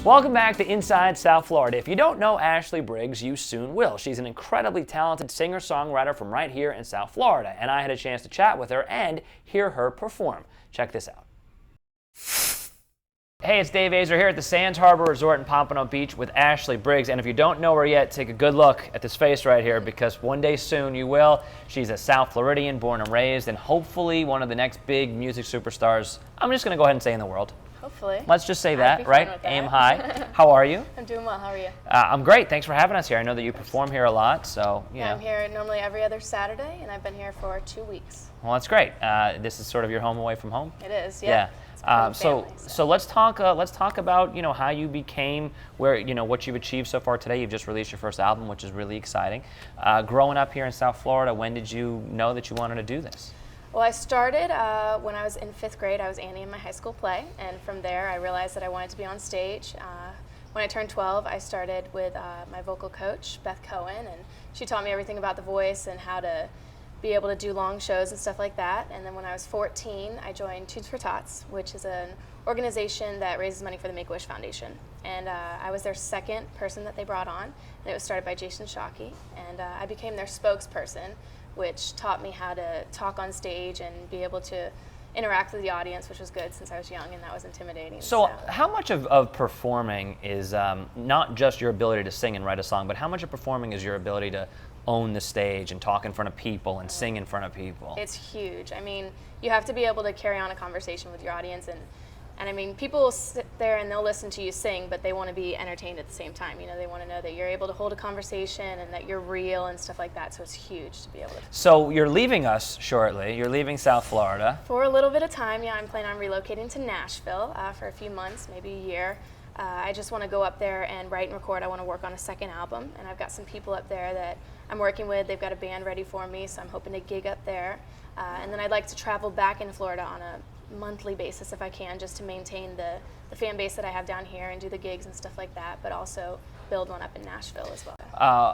Welcome back to Inside South Florida. If you don't know Ashley Briggs, you soon will. She's an incredibly talented singer-songwriter from right here in South Florida, and I had a chance to chat with her and hear her perform. Check this out. Hey, it's Dave Aizer here at the Sands Harbor Resort in Pompano Beach with Ashley Briggs, and if you don't know her yet, take a good look at this face right here, because one day soon you will. She's a South Floridian, born and raised, and hopefully one of the next big music superstars, I'm just going to go ahead and say in the world. Hopefully. Let's just say that, right? Aim high. How are you? I'm doing well. How are you? I'm great. Thanks for having us here. I know that you perform here a lot, so yeah. I'm here normally every other Saturday, and I've been here for 2 weeks. Well, that's great. This is sort of your home away from home. It is, yeah. So let's talk about how you became what you've achieved so far today. You've just released your first album, which is really exciting. Growing up here in South Florida, when did you know that you wanted to do this? Well, I started when I was in 5th grade. I was Annie in my high school play, and from there I realized that I wanted to be on stage. When I turned 12, I started with my vocal coach, Beth Cohen, and she taught me everything about the voice and how to be able to do long shows and stuff like that. And then when I was 14, I joined Tunes for Tots, which is an organization that raises money for the Make-A-Wish Foundation. And I was their second person that they brought on, and it was started by Jason Shockey, and I became their spokesperson, which taught me how to talk on stage and be able to interact with the audience, which was good since I was young and that was intimidating. So how much of performing is not just your ability to sing and write a song, but how much of performing is your ability to own the stage and talk in front of people and sing in front of people? It's huge. I mean, you have to be able to carry on a conversation with your audience, and I mean, people will sit there and they'll listen to you sing, but they want to be entertained at the same time. They want to know that you're able to hold a conversation and that you're real and stuff like that. So it's huge to be able to. So you're leaving us shortly. You're leaving South Florida. For a little bit of time, yeah. I'm planning on relocating to Nashville for a few months, maybe a year. I just want to go up there and write and record. I want to work on a second album, and I've got some people up there that I'm working with. They've got a band ready for me, so I'm hoping to gig up there. And then I'd like to travel back into Florida on a monthly basis if I can, just to maintain the fan base that I have down here and do the gigs and stuff like that, but also build one up in Nashville as well.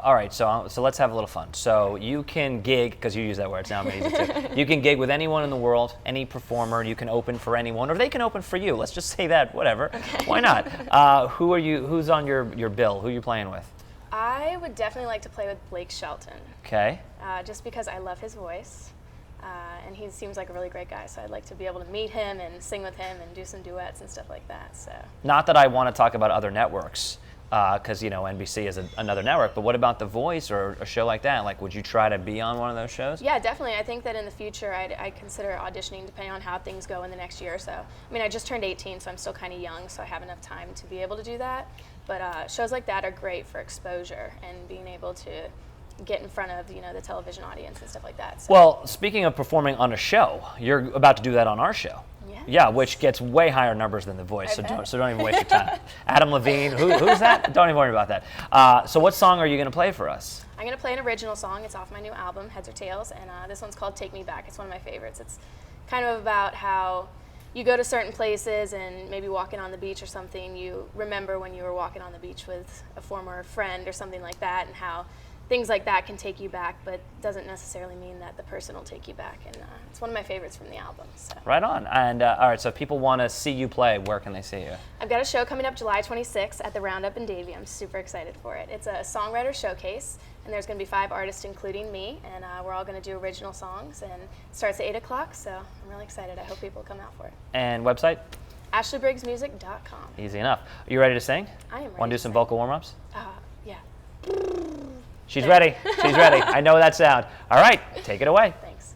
All right, so let's have a little fun. So you can gig, because you use that word, it's now amazing too. You can gig with anyone in the world, any performer. You can open for anyone, or they can open for you. Let's just say that, whatever. Okay. Why not? Who's on your bill? Who are you playing with? I would definitely like to play with Blake Shelton. Okay. Just because I love his voice. And he seems like a really great guy, so I'd like to be able to meet him and sing with him and do some duets and stuff like that. So. Not that I want to talk about other networks, because NBC is another network, but what about The Voice or a show like that? Like, would you try to be on one of those shows? Yeah, definitely. I think that in the future I'd consider auditioning depending on how things go in the next year or so. I mean, I just turned 18, so I'm still kind of young, so I have enough time to be able to do that. But shows like that are great for exposure and being able to get in front of the television audience and stuff like that. So. Well, speaking of performing on a show, you're about to do that on our show. Yes. Yeah, which gets way higher numbers than The Voice, so don't even waste your time. Adam Levine, who's that? Don't even worry about that. So what song are you going to play for us? I'm going to play an original song. It's off my new album, Heads or Tails, and this one's called Take Me Back. It's one of my favorites. It's kind of about how you go to certain places and maybe walking on the beach or something, you remember when you were walking on the beach with a former friend or something like that, and how things like that can take you back, but doesn't necessarily mean that the person will take you back. And it's one of my favorites from the album. So. Right on. And all right, so if people want to see you play, where can they see you? I've got a show coming up July 26th at the Roundup in Davie. I'm super excited for it. It's a songwriter showcase, and there's going to be 5 artists, including me, and we're all going to do original songs, and it starts at 8 o'clock, so I'm really excited. I hope people come out for it. And website? AshleyBriggsMusic.com. Easy enough. Are you ready to sing? I am ready. Want to do some vocal warm-ups? Yeah. She's ready. She's ready. I know that sound. All right, take it away. Thanks.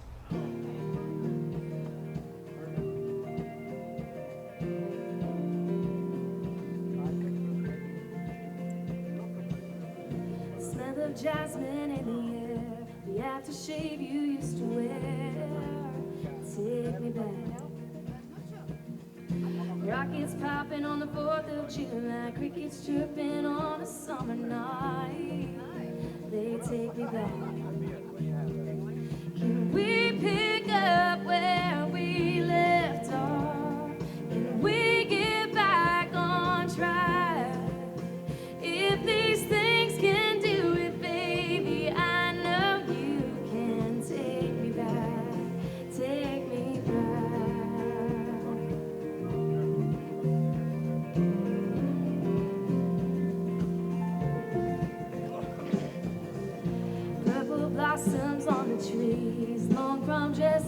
Smell of jasmine in the air, the aftershave you used to wear. Take me back. Rockets popping on the 4th of July, crickets chirping on a summer night. They take me back. Can we pick up where we left off? Can we get back on track? If these things can do it, baby, I know you can take me back. Take me back.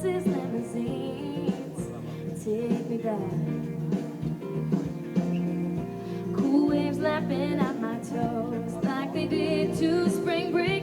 horses, limousines, take me back. Cool waves lapping at my toes like they did to spring breeze.